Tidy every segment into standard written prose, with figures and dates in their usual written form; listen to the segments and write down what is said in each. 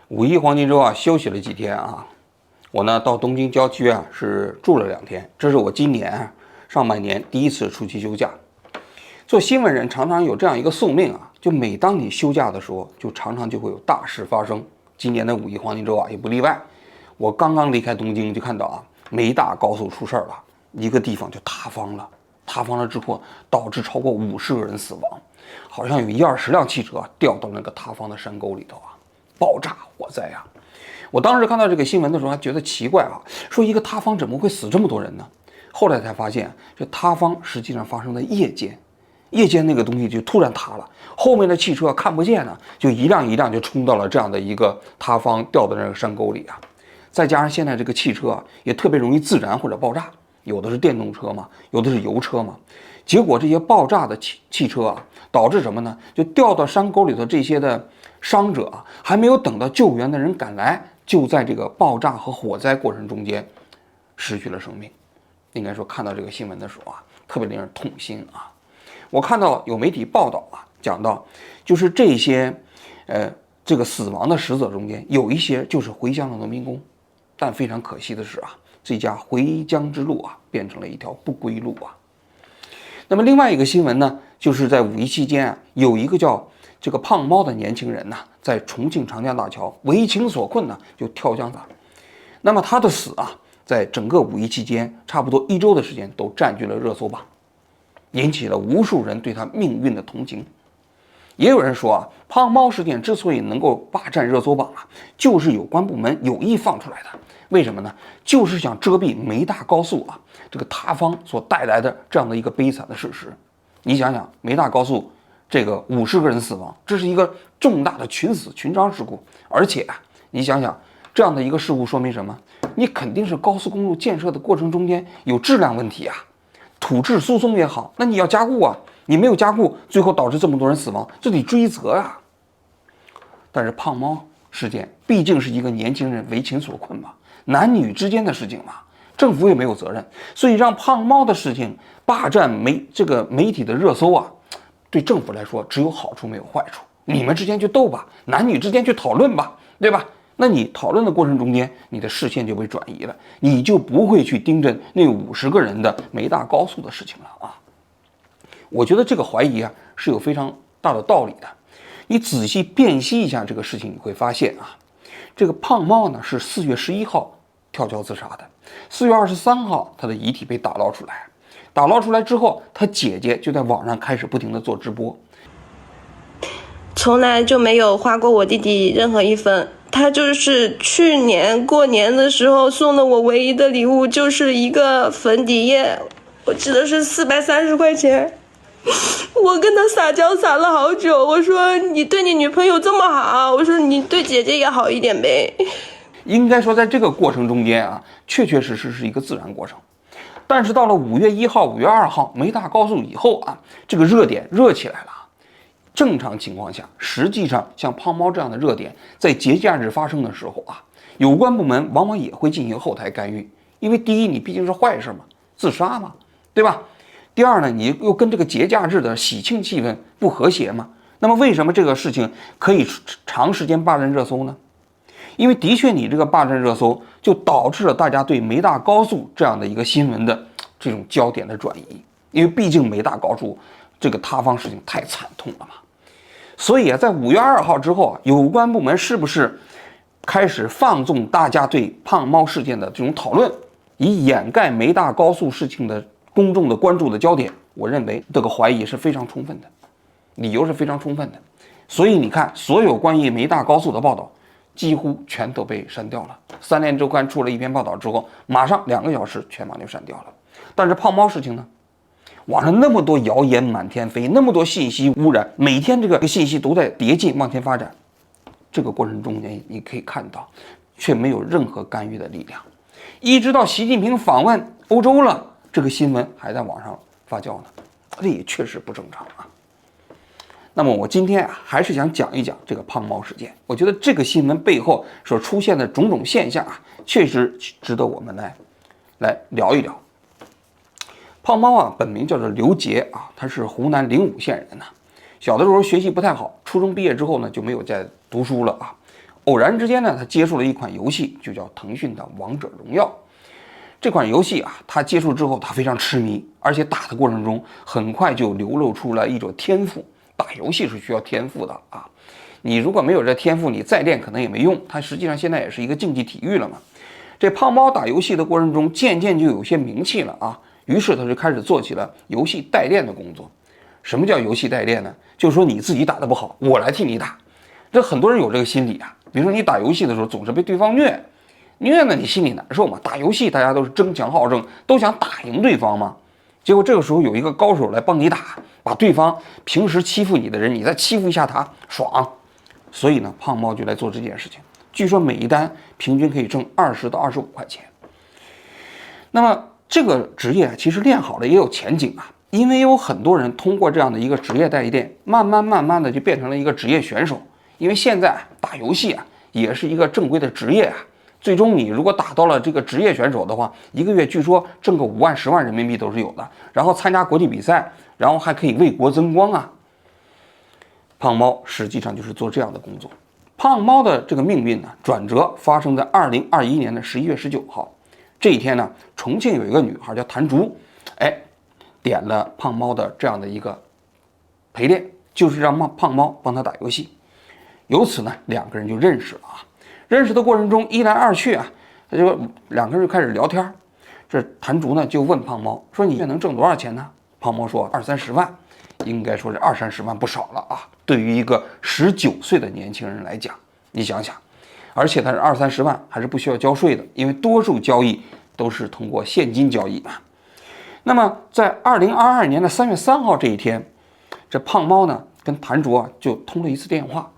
五一黄金周啊，休息了几天啊。我呢到东京郊区啊是住了2天，这是我今年上半年第一次出去休假。做新闻人常常有这样一个宿命啊，就每当你休假的时候，就常常就会有大事发生。今年的五一黄金周啊也不例外。我刚刚离开东京就看到啊，梅大高速出事了，一个地方就塌方了。塌方了之后，导致超过50个人死亡，好像有1-20辆汽车掉到那个塌方的山沟里头啊，爆炸火灾啊！我当时看到这个新闻的时候还觉得奇怪啊，说一个塌方怎么会死这么多人呢？后来才发现，这塌方实际上发生在夜间，夜间那个东西就突然塌了，后面的汽车看不见了，就一辆一辆就冲到了这样的一个塌方，掉到那个山沟里啊！再加上现在这个汽车啊，也特别容易自燃或者爆炸。有的是电动车嘛，有的是油车嘛，结果这些爆炸的汽车啊，导致什么呢？就掉到山沟里头，这些的伤者啊，还没有等到救援的人赶来，就在这个爆炸和火灾过程中间失去了生命。应该说，看到这个新闻的时候啊，特别令人痛心啊。我看到有媒体报道啊，讲到就是这些这个死亡的死者中间，有一些就是回乡的农民工，但非常可惜的是啊，这家回疆之路啊，变成了一条不归路啊。那么另外一个新闻呢，就是在五一期间啊，有一个叫这个胖猫的年轻人呢，在重庆长江大桥为情所困呢，就跳江了。那么他的死啊，在整个五一期间，差不多1周的时间都占据了热搜榜，引起了无数人对他命运的同情。也有人说啊，胖猫事件之所以能够霸占热搜榜啊，就是有关部门有意放出来的。为什么呢？就是想遮蔽梅大高速啊这个塌方所带来的这样的一个悲惨的事实。你想想，梅大高速这个50个人死亡，这是一个重大的群死群伤事故。而且啊，你想想这样的一个事故说明什么？你肯定是高速公路建设的过程中间有质量问题啊，土质疏松也好，那你要加固啊。你没有加固，最后导致这么多人死亡，这得追责啊。但是胖猫事件毕竟是一个年轻人为情所困嘛，男女之间的事情嘛，政府也没有责任，所以让胖猫的事情霸占这个媒体的热搜啊，对政府来说只有好处没有坏处。你们之间去斗吧，男女之间去讨论吧，对吧？那你讨论的过程中间，你的视线就被转移了，你就不会去盯着那50个人的梅大高速的事情了啊。我觉得这个怀疑啊是有非常大的道理的。你仔细辨析一下这个事情，你会发现啊，这个胖猫呢是4月11号跳桥自杀的，4月23号他的遗体被打捞出来，打捞出来之后，他姐姐就在网上开始不停的做直播，从来就没有花过我弟弟任何一分。他就是去年过年的时候送的我唯一的礼物，就是一个粉底液，我记得是430块钱。我跟他撒娇撒了好久，我说你对你女朋友这么好，我说你对姐姐也好一点呗。应该说在这个过程中间啊，确确实实是一个自然过程。但是到了5月1号、5月2号梅大高速以后啊，这个热点热起来了。正常情况下，实际上像胖猫这样的热点，在节假日发生的时候啊，有关部门往往也会进行后台干预，因为第一，你毕竟是坏事嘛，自杀嘛，对吧？第二呢，你又跟这个节假日的喜庆气氛不和谐嘛？那么为什么这个事情可以长时间霸占热搜呢？因为的确，你这个霸占热搜，就导致了大家对梅大高速这样的一个新闻的这种焦点的转移。因为毕竟梅大高速这个塌方事情太惨痛了嘛。所以啊，在5月2号之后啊，有关部门是不是开始放纵大家对胖猫事件的这种讨论，以掩盖梅大高速事情的公众的关注的焦点？我认为这个怀疑是非常充分的，理由是非常充分的。所以你看，所有关于梅大高速的报道几乎全都被删掉了。3联周刊出了一篇报道之后，马上2个小时全网就删掉了。但是胖猫事情呢，网上那么多谣言满天飞，那么多信息污染，每天这个信息都在叠进往前发展。这个过程中间你可以看到，却没有任何干预的力量。一直到习近平访问欧洲了，这个新闻还在网上发酵呢，这也确实不正常啊。那么我今天啊，还是想讲一讲这个胖猫事件。我觉得这个新闻背后所出现的种种现象啊，确实值得我们来聊一聊。胖猫啊，本名叫做刘杰啊，他是湖南灵武县人呐。小的时候学习不太好，初中毕业之后呢就没有再读书了啊。偶然之间呢，他接触了一款游戏，就叫腾讯的《王者荣耀》。这款游戏啊，他接触之后，他非常痴迷，而且打的过程中很快就流露出了一种天赋。打游戏是需要天赋的啊，你如果没有这天赋，你再练可能也没用。它实际上现在也是一个竞技体育了嘛。这胖猫打游戏的过程中，渐渐就有些名气了啊，于是他就开始做起了游戏代练的工作。什么叫游戏代练呢？就是说你自己打得不好，我来替你打。这很多人有这个心理啊，比如说你打游戏的时候总是被对方虐呢，你心里难受嘛。打游戏大家都是争强好胜，都想打赢对方嘛。结果这个时候有一个高手来帮你打，把对方平时欺负你的人，你再欺负一下他，爽。所以呢，胖猫就来做这件事情。据说每一单平均可以挣20到25块钱。那么这个职业其实练好了也有前景啊，因为有很多人通过这样的一个职业代练，慢慢的就变成了一个职业选手。因为现在打游戏啊也是一个正规的职业啊。最终你如果打到了这个职业选手的话，一个月据说挣个5万10万人民币都是有的，然后参加国际比赛，然后还可以为国争光啊。胖猫实际上就是做这样的工作。胖猫的这个命运呢，转折发生在2021年的11月19号。这一天呢，重庆有一个女孩叫谭竹，点了胖猫的这样的一个陪练，就是让胖猫帮他打游戏。由此呢，两个人就认识了啊。认识的过程中，一来二去啊，两个人就开始聊天。这谭竹呢就问胖猫说：“你能挣多少钱呢？”胖猫说：“20、30万。”应该说这20、30万不少了啊。对于一个19岁的年轻人来讲，你想想，而且他是20、30万还是不需要交税的，因为多数交易都是通过现金交易嘛。那么在2022年的3月3号这一天，这胖猫呢跟谭竹啊就通了一次电话。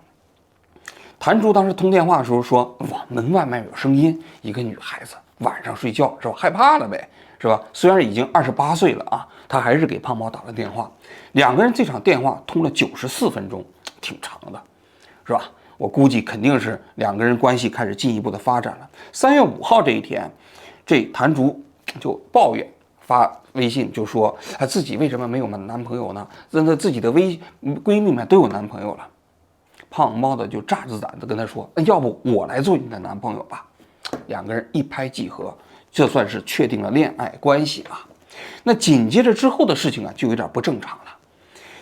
谭竹当时通电话的时候说，门外面有声音，一个女孩子晚上睡觉是吧，害怕了呗，是吧？虽然已经28岁了啊，她还是给胖猫打了电话。两个人这场电话通了94分钟，挺长的，是吧？我估计肯定是两个人关系开始进一步的发展了。3月5号这一天，这谭竹就抱怨，发微信就说自己为什么没有男朋友呢？自己的闺蜜们都有男朋友了。胖猫的就炸着胆子跟他说：“要不我来做你的男朋友吧？”两个人一拍即合，这算是确定了恋爱关系啊。那紧接着之后的事情啊，就有点不正常了。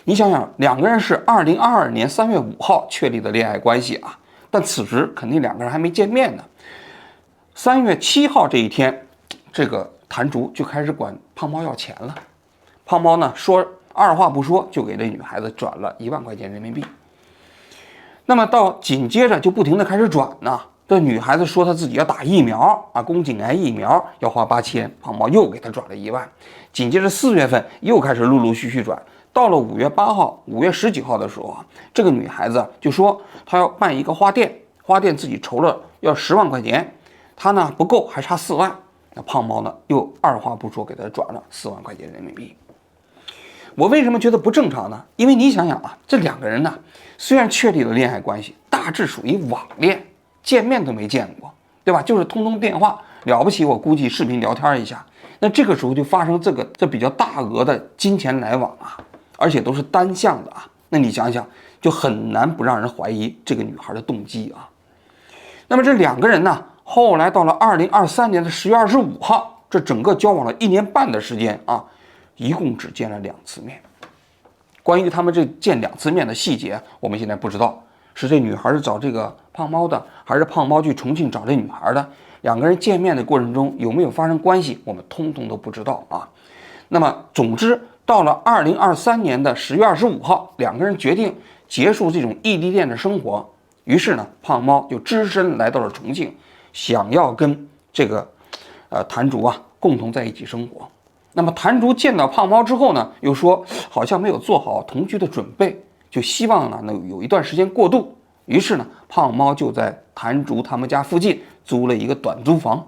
你想想，两个人是2022年3月5号确立的恋爱关系啊，但此时肯定两个人还没见面呢。3月7号这一天，这个谭竹就开始管胖猫要钱了。胖猫呢说二话不说就给这女孩子转了1万块钱人民币。那么到紧接着就不停的开始转呢。这女孩子说她自己要打疫苗啊，宫颈癌疫苗要花8000，胖猫又给她转了1万。紧接着4月份又开始陆陆续续转，到了5月8号、5月19号的时候啊，这个女孩子就说她要办一个花店，花店自己筹了要10万块钱，她呢不够，还差4万。那胖猫呢又二话不说给她转了4万块钱人民币。我为什么觉得不正常呢？因为你想想啊，这两个人呢，虽然确立了恋爱关系，大致属于网恋，见面都没见过，对吧？就是通电话，了不起我估计视频聊天一下。那这个时候就发生这比较大额的金钱来往啊，而且都是单向的啊。那你想想，就很难不让人怀疑这个女孩的动机啊。那么这两个人呢，后来到了2023年的10月25号，这整个交往了1年半的时间啊。一共只见了2次面。关于他们这见2次面的细节，我们现在不知道，是这女孩是找这个胖猫的，还是胖猫去重庆找这女孩的？两个人见面的过程中有没有发生关系，我们通通都不知道啊。那么，总之到了2023年的10月25号，两个人决定结束这种异地恋的生活。于是呢，胖猫就只身来到了重庆，想要跟这个谭竹啊共同在一起生活。那么谭竹见到胖猫之后呢，又说好像没有做好同居的准备，就希望呢能有一段时间过渡。于是呢，胖猫就在谭竹他们家附近租了一个短租房。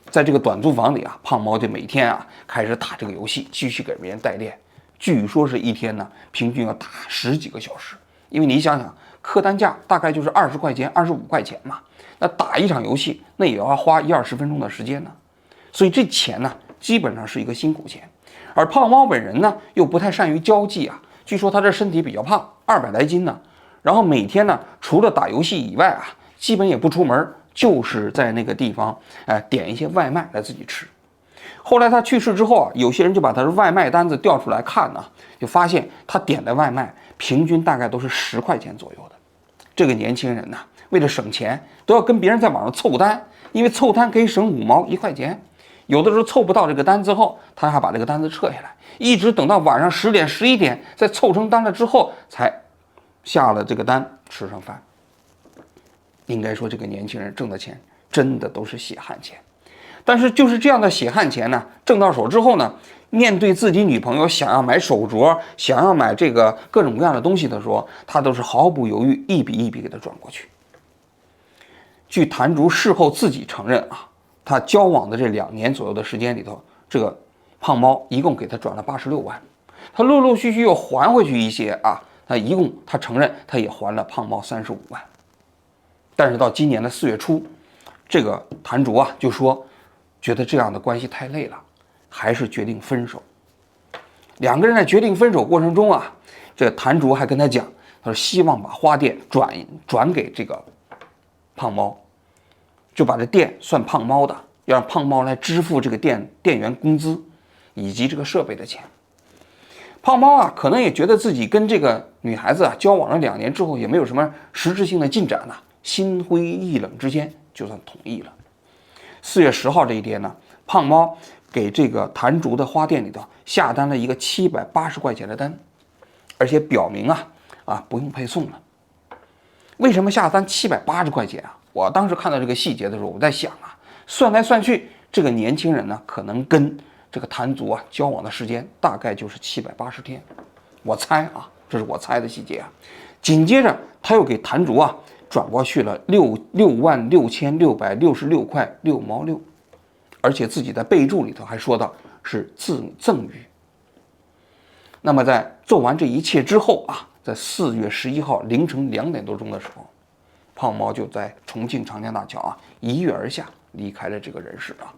在这个短租房里啊，胖猫就每天啊开始打这个游戏，继续给别人代练。据说是一天呢平均要打10几个小时，因为你想想，客单价大概就是20块钱、25块钱嘛，那打一场游戏那也要花1、20分钟的时间呢，所以这钱呢基本上是一个辛苦钱。而胖猫本人呢又不太善于交际啊，据说他这身体比较胖，200来斤呢。然后每天呢除了打游戏以外啊，基本也不出门，就是在那个地方点一些外卖来自己吃。后来他去世之后啊，有些人就把他的外卖单子调出来看呢，就发现他点的外卖平均大概都是10块钱左右的。这个年轻人呢，为了省钱，都要跟别人在网上凑单，因为凑单可以省5毛1块钱。有的时候凑不到这个单之后，他还把这个单子撤下来，一直等到晚上10点11点，再凑成单了之后，才下了这个单吃上饭。应该说，这个年轻人挣的钱真的都是血汗钱。但是就是这样的血汗钱呢，挣到手之后呢，面对自己女朋友想要买手镯，想要买这个各种各样的东西的时候，他都是毫不犹豫，一笔一笔给他转过去。据谭竹事后自己承认啊，他交往的这2年左右的时间里头，这个胖猫一共给他转了86万，他陆陆续续又还回去一些啊，他承认他也还了胖猫35万。但是到今年的4月初，这个谭竹啊就说，觉得这样的关系太累了，还是决定分手。2个人在决定分手过程中啊，这谭竹还跟他讲，他说希望把花店转给这个胖猫，就把这店算胖猫的，要让胖猫来支付这个店员工资以及这个设备的钱。胖猫啊，可能也觉得自己跟这个女孩子啊交往了2年之后，也没有什么实质性的进展啊，心灰意冷之间就算同意了。4月10号这一天呢，胖猫给这个谭竹的花店里头下单了一个780块钱的单，而且表明不用配送了。为什么下单780块钱啊？我当时看到这个细节的时候，我在想啊，算来算去，这个年轻人呢，可能跟这个谭竹啊交往的时间大概就是780天，我猜啊，这是我猜的细节啊。紧接着他又给谭竹啊转过去了66666块6毛6，而且自己在备注里头还说到是赠与。那么在做完这一切之后啊，在4月11号凌晨2点多钟的时候，胖猫就在重庆长江大桥啊一跃而下，离开了这个人世啊。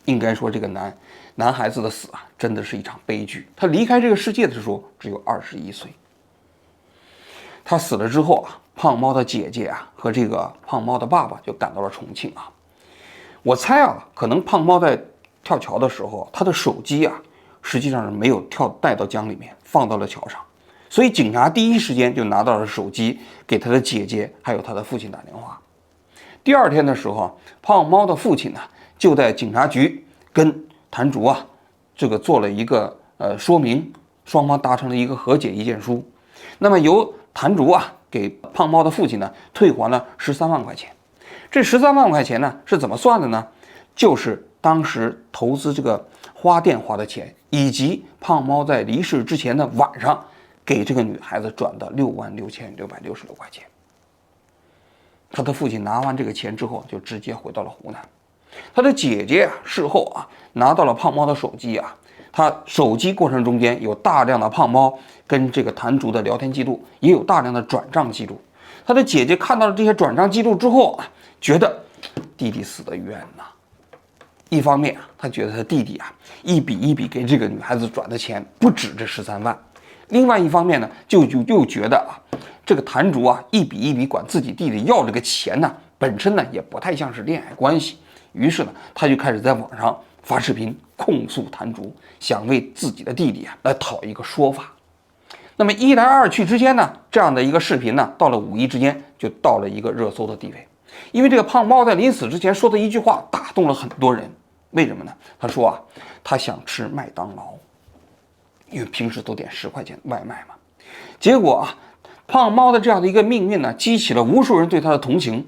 应该说，这个男孩子的死啊，真的是一场悲剧。他离开这个世界的时候只有21岁。他死了之后啊，胖猫的姐姐啊和这个胖猫的爸爸就赶到了重庆啊。我猜啊，可能胖猫在跳桥的时候，他的手机啊实际上是没有带到江里面，放到了桥上，所以警察第一时间就拿到了手机，给他的姐姐还有他的父亲打电话。第2天的时候，胖猫的父亲呢就在警察局跟谭竹啊这个做了一个说明，双方达成了一个和解意见书。那么由谭竹啊给胖猫的父亲呢退还了13万块钱。这13万块钱呢是怎么算的呢？就是当时投资这个花店花的钱，以及胖猫在离世之前的晚上给这个女孩子转的66666块钱。他的父亲拿完这个钱之后，就直接回到了湖南。他的姐姐事后啊拿到了胖猫的手机啊，他手机过程中间有大量的胖猫跟这个谭竹的聊天记录，也有大量的转账记录。他的姐姐看到了这些转账记录之后啊，觉得弟弟死得冤呐。一方面啊，他觉得他弟弟啊一笔一笔给这个女孩子转的钱不止这13万，另外一方面呢，又觉得啊，这个谭竹啊一笔一笔管自己弟弟要这个钱呢，本身呢也不太像是恋爱关系。于是呢，他就开始在网上发视频控诉谭竹，想为自己的弟弟啊来讨一个说法。那么一来二去之间呢，这样的一个视频呢，到了5一之间就到了一个热搜的地位。因为这个胖猫在临死之前说的一句话打动了很多人。为什么呢？他说啊，他想吃麦当劳，因为平时都点10块钱外卖嘛。结果啊，胖猫的这样的一个命运呢，激起了无数人对他的同情。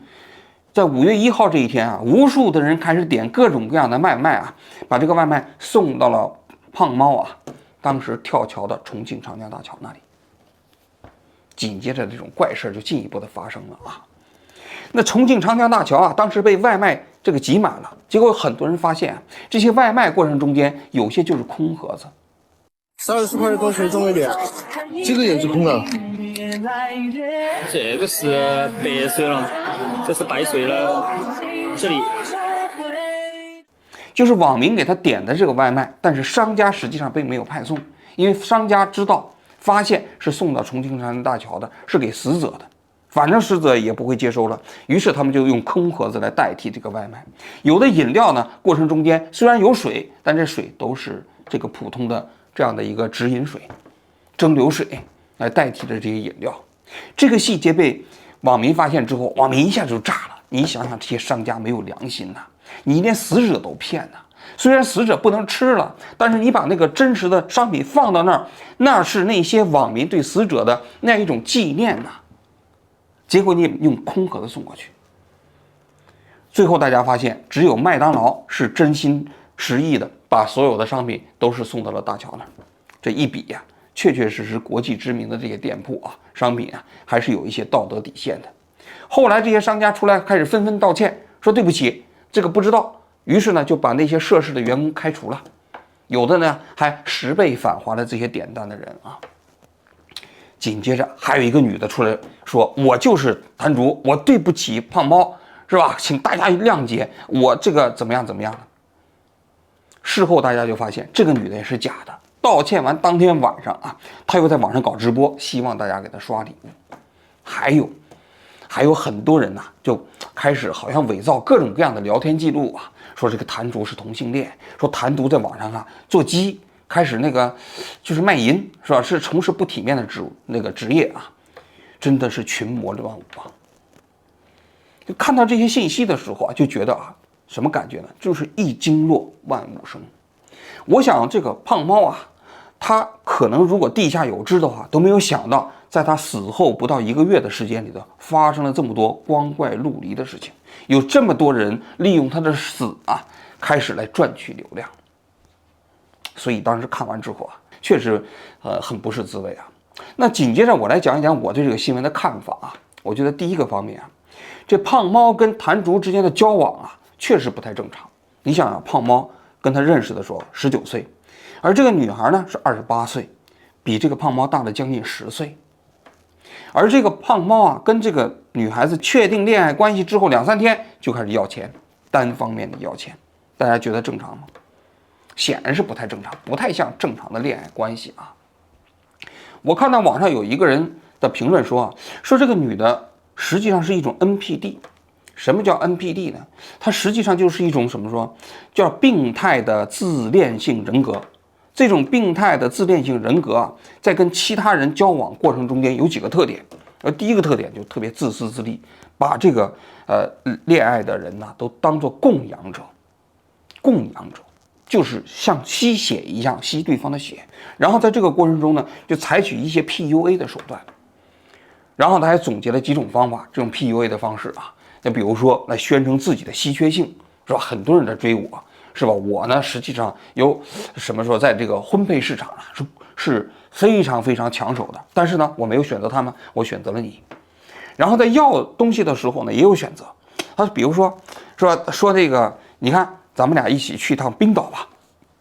在5月1号这一天啊，无数的人开始点各种各样的外卖啊，把这个外卖送到了胖猫啊当时跳桥的重庆长江大桥那里。紧接着这种怪事就进一步的发生了啊。那重庆长江大桥啊，当时被外卖这个挤满了，结果很多人发现啊，这些外卖过程中间有些就是空盒子。30块多水中一点，这个也是空的。这个是白水了，这是白水了。这里就是网民给他点的这个外卖，但是商家实际上并没有派送，因为商家发现是送到重庆长江大桥的，是给死者的，反正死者也不会接收了，于是他们就用空盒子来代替这个外卖。有的饮料呢，过程中间虽然有水，但这水都是这个普通的这样的一个直饮水、蒸馏水来代替着这些饮料。这个细节被网民发现之后，网民一下就炸了。你想想，这些商家没有良心呐！你连死者都骗呐！虽然死者不能吃了，但是你把那个真实的商品放到那儿，那是那些网民对死者的那一种纪念呐。结果你用空盒子送过去，最后大家发现，只有麦当劳是真心实意的把所有的商品都是送到了大桥那儿。这一比呀，确确实实国际知名的这些店铺啊，商品啊，还是有一些道德底线的。后来这些商家出来开始纷纷道歉，说对不起，这个不知道。于是呢，就把那些涉事的员工开除了，有的呢还10倍返还了这些点单的人啊。紧接着还有一个女的出来说：“我就是谭竹，我对不起胖猫，是吧？请大家谅解，我这个怎么样怎么样的。”事后大家就发现这个女的也是假的。道歉完当天晚上啊，她又在网上搞直播，希望大家给她刷礼物。还有很多人呐，就开始好像伪造各种各样的聊天记录啊，说这个谭竹是同性恋，说谭竹在网上啊做鸡。开始那个就是卖淫，是吧？是从事不体面的职业啊，真的是群魔乱舞啊！就看到这些信息的时候啊，就觉得啊，什么感觉呢？就是一经落万物生。我想这个胖猫啊，他可能如果地下有知的话，都没有想到，在他死后不到1个月的时间里头，发生了这么多光怪陆离的事情，有这么多人利用他的死啊，开始来赚取流量。所以当时看完之后啊，确实很不是滋味啊。那紧接着我来讲一讲我对这个新闻的看法啊。我觉得第一个方面啊，这胖猫跟谭竹之间的交往啊，确实不太正常。你想想，胖猫跟他认识的时候19岁，而这个女孩呢是28岁，比这个胖猫大了将近10岁。而这个胖猫啊，跟这个女孩子确定恋爱关系之后2、3天就开始要钱，单方面的要钱，大家觉得正常吗？显然是不太正常，不太像正常的恋爱关系啊。我看到网上有一个人的评论说啊，说这个女的实际上是一种 NPD。什么叫 NPD 呢？它实际上就是一种什么说，叫病态的自恋性人格。这种病态的自恋性人格啊，在跟其他人交往过程中间有几个特点。而第一个特点就特别自私自利，把这个恋爱的人呢都当作供养者，就是像吸血一样吸对方的血，然后在这个过程中呢，就采取一些 PUA 的手段，然后他还总结了几种方法，这种 PUA 的方式啊，那比如说来宣称自己的稀缺性，是吧？很多人在追我，是吧？我呢实际上有什么说，在这个婚配市场啊是非常非常抢手的，但是呢我没有选择他们，我选择了你。然后在要东西的时候呢，也有选择，他比如说这个，你看。咱们俩一起去一趟冰岛吧，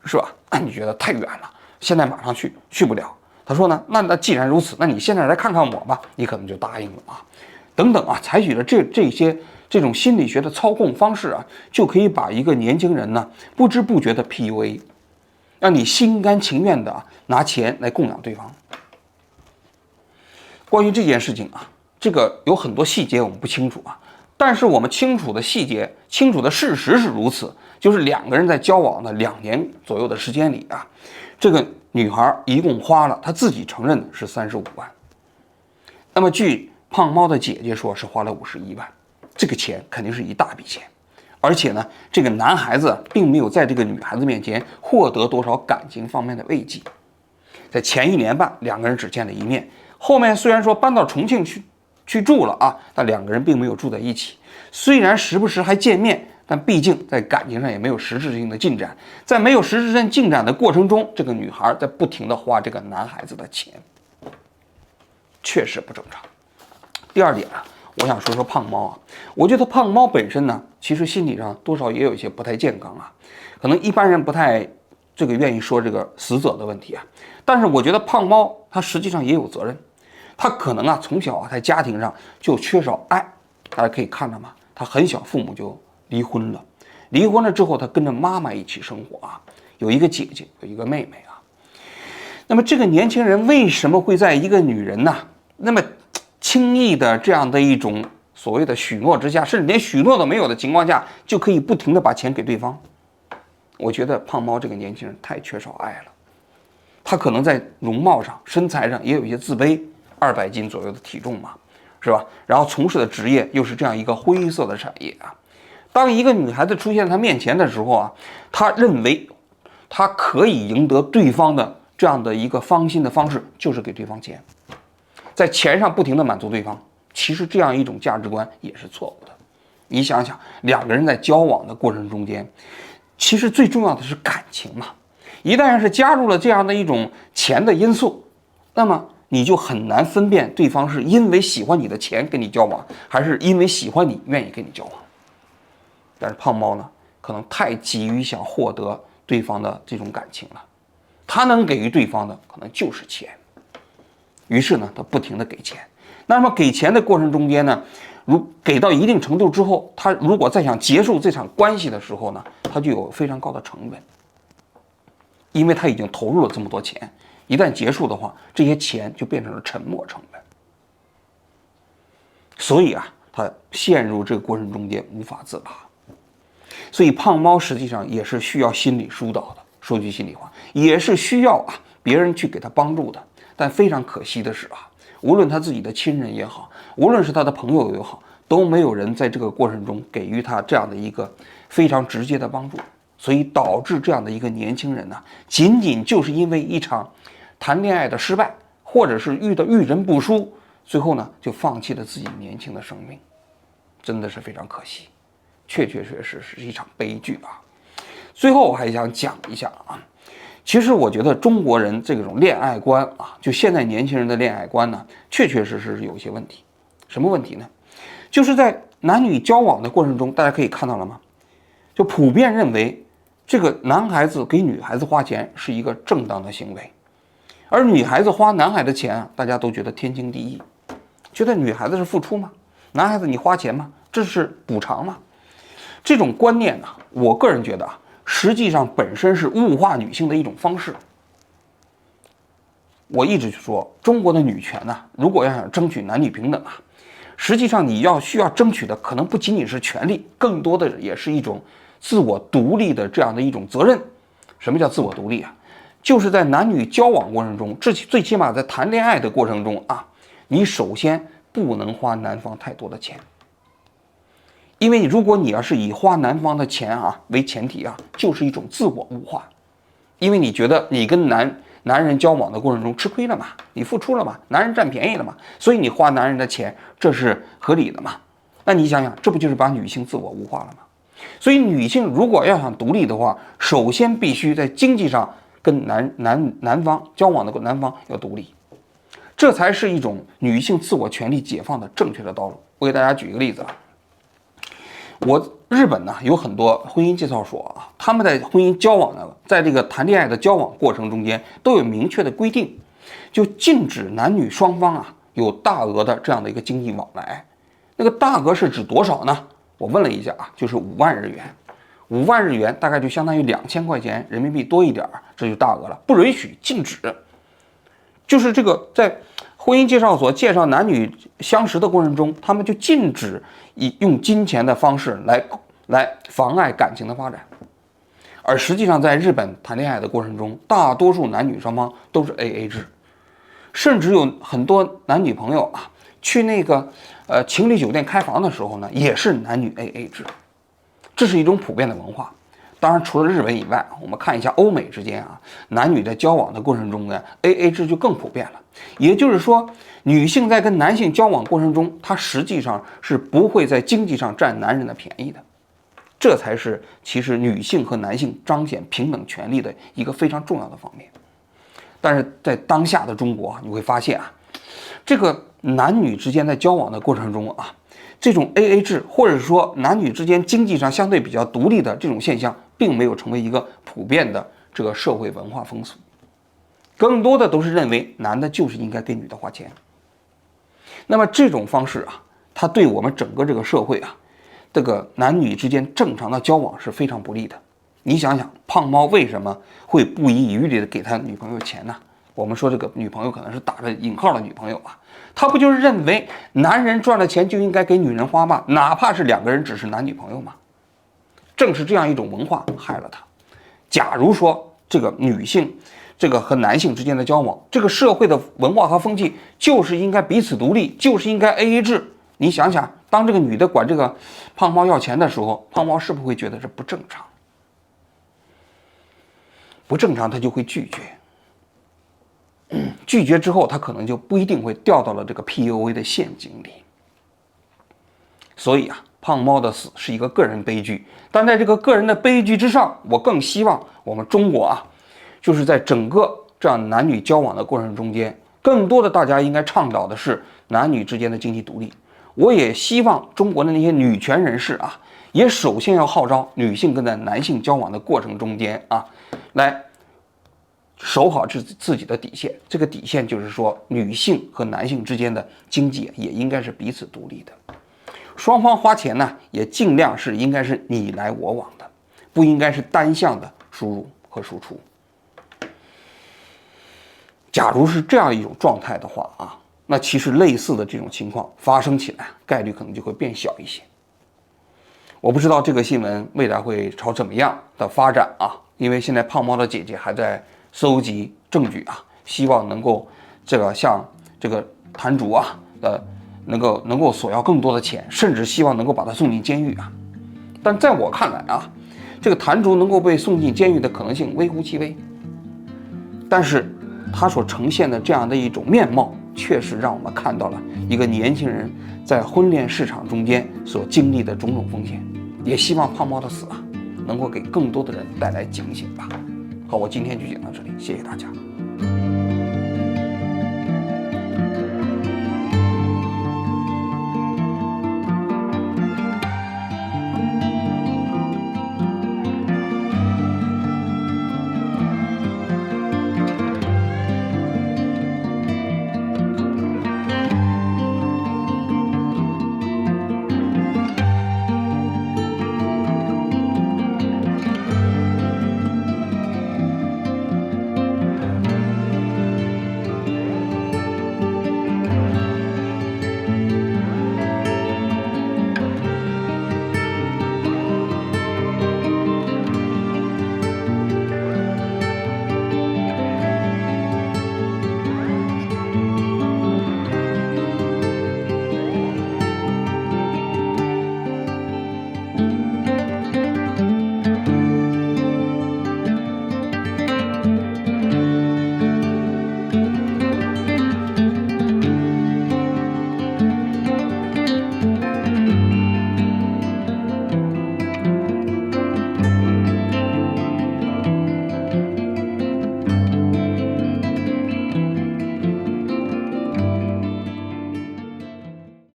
是吧？你觉得太远了，现在马上去不了。他说呢，那既然如此，那你现在来看看我吧，你可能就答应了啊。等等啊，采取了这种心理学的操控方式啊，就可以把一个年轻人呢不知不觉的 PUA， 让你心甘情愿的拿钱来供养对方。关于这件事情啊，这个有很多细节我们不清楚啊。但是我们清楚的细节，清楚的事实是如此，就是2个人在交往的2年左右的时间里啊，这个女孩一共花了，她自己承认的是35万。那么据胖猫的姐姐说，是花了51万，这个钱肯定是一大笔钱。而且呢，这个男孩子并没有在这个女孩子面前获得多少感情方面的慰藉。在前1年半，2个人只见了一面，后面虽然说搬到重庆去住了啊，但2个人并没有住在一起。虽然时不时还见面，但毕竟在感情上也没有实质性的进展。在没有实质性进展的过程中，这个女孩在不停地花这个男孩子的钱，确实不正常。第2点啊，我想说说胖猫啊。我觉得胖猫本身呢，其实心理上多少也有一些不太健康啊，可能一般人不太愿意说这个死者的问题啊。但是我觉得胖猫他实际上也有责任。他可能啊从小啊在家庭上就缺少爱，大家可以看到吗？他很小父母就离婚了，离婚了之后他跟着妈妈一起生活啊，有一个姐姐，有一个妹妹啊。那么这个年轻人为什么会在一个女人呢那么轻易的这样的一种所谓的许诺之下，甚至连许诺都没有的情况下，就可以不停的把钱给对方。我觉得胖猫这个年轻人太缺少爱了，他可能在容貌上、身材上也有一些自卑，200斤左右的体重嘛，是吧？然后从事的职业又是这样一个灰色的产业啊。当一个女孩子出现在他面前的时候啊，他认为他可以赢得对方的这样的一个芳心的方式，就是给对方钱，在钱上不停的满足对方。其实这样一种价值观也是错误的。你想想，两个人在交往的过程中间，其实最重要的是感情嘛。一旦是加入了这样的一种钱的因素，那么你就很难分辨对方是因为喜欢你的钱跟你交往，还是因为喜欢你愿意跟你交往。但是胖猫呢，可能太急于想获得对方的这种感情了，他能给予对方的可能就是钱。于是呢，他不停的给钱。那么给钱的过程中间呢，如给到一定程度之后，他如果再想结束这场关系的时候呢，他就有非常高的成本，因为他已经投入了这么多钱，一旦结束的话，这些钱就变成了沉没成本。所以啊，他陷入这个过程中间无法自拔。所以胖猫实际上也是需要心理疏导的，说句心里话，也是需要别人去给他帮助的。但非常可惜的是无论他自己的亲人也好，无论是他的朋友也好，都没有人在这个过程中给予他这样的一个非常直接的帮助。所以导致这样的一个年轻人呢，仅仅就是因为一场谈恋爱的失败，或者是遇人不淑，最后呢就放弃了自己年轻的生命，真的是非常可惜，确实是一场悲剧最后我还想讲一下其实我觉得中国人这种恋爱观就现在年轻人的恋爱观呢，确实是有一些问题。什么问题呢？就是在男女交往的过程中，大家可以看到了吗？就普遍认为这个男孩子给女孩子花钱是一个正当的行为，而女孩子花男孩的钱大家都觉得天经地义，觉得女孩子是付出吗？男孩子你花钱吗？这是补偿吗？这种观念呢，我个人觉得实际上本身是物化女性的一种方式。我一直说，中国的女权呢，如果要想争取男女平等实际上你需要争取的可能不仅仅是权利，更多的也是一种自我独立的这样的一种责任。什么叫自我独立就是在男女交往过程中，最起码在谈恋爱的过程中你首先不能花男方太多的钱。因为如果你要是以花男方的钱为前提就是一种自我物化。因为你觉得你跟男人交往的过程中吃亏了嘛，你付出了嘛，男人占便宜了嘛，所以你花男人的钱，这是合理的嘛。那你想想，这不就是把女性自我物化了吗？所以女性如果要想独立的话，首先必须在经济上跟男方交往的男方要独立，这才是一种女性自我权利解放的正确的道路。我给大家举一个例子日本呢有很多婚姻介绍所他们在婚姻交往在这个谈恋爱的交往过程中间都有明确的规定，就禁止男女双方有大额的这样的一个经济往来。那个大额是指多少呢？我问了一下就是5万日元，5万日元大概就相当于2000块钱人民币多一点，这就大额了，不允许，禁止。就是这个在婚姻介绍所介绍男女相识的过程中，他们就禁止用金钱的方式来妨碍感情的发展。而实际上在日本谈恋爱的过程中，大多数男女双方都是 AA 制，甚至有很多男女朋友去那个情侣酒店开房的时候呢，也是男女 AA 制，这是一种普遍的文化。当然除了日本以外，我们看一下欧美之间男女在交往的过程中呢 AA 制就更普遍了。也就是说，女性在跟男性交往过程中，她实际上是不会在经济上占男人的便宜的。这才是其实女性和男性彰显平等权利的一个非常重要的方面。但是在当下的中国你会发现这个男女之间在交往的过程中这种 AA 制或者说男女之间经济上相对比较独立的这种现象，并没有成为一个普遍的这个社会文化风俗，更多的都是认为男的就是应该给女的花钱。那么这种方式它对我们整个这个社会这个男女之间正常的交往是非常不利的。你想想，胖猫为什么会不遗余力的给他女朋友钱呢？我们说这个女朋友可能是打着引号的女朋友啊，他不就是认为男人赚了钱就应该给女人花吗？哪怕是2个人只是男女朋友吗？正是这样一种文化害了他。假如说这个女性这个和男性之间的交往，这个社会的文化和风气就是应该彼此独立，就是应该 AA 制。你想想，当这个女的管这个胖猫要钱的时候，胖猫是不是会觉得这不正常？不正常，他就会拒绝。拒绝之后，他可能就不一定会掉到了这个 PUA 的陷阱里。所以啊，胖猫的死是一个个人悲剧，但在这个个人的悲剧之上，我更希望我们中国啊，就是在整个这样男女交往的过程中间，更多的大家应该倡导的是男女之间的经济独立。我也希望中国的那些女权人士啊，也首先要号召女性跟在男性交往的过程中间啊，来守好自己的底线。这个底线就是说，女性和男性之间的经济也应该是彼此独立的，双方花钱呢也尽量是应该是你来我往的，不应该是单向的输入和输出。假如是这样一种状态的话啊，那其实类似的这种情况发生起来概率可能就会变小一些。我不知道这个新闻未来会朝怎么样的发展啊，因为现在胖猫的姐姐还在搜集证据啊，希望能够向这个摊主啊能够索要更多的钱，甚至希望能够把他送进监狱啊。但在我看来啊，这个摊主能够被送进监狱的可能性微乎其微，但是他所呈现的这样的一种面貌，确实让我们看到了一个年轻人在婚恋市场中间所经历的种种风险。也希望胖猫的死啊，能够给更多的人带来警醒吧。好，我今天就讲到这里，谢谢大家。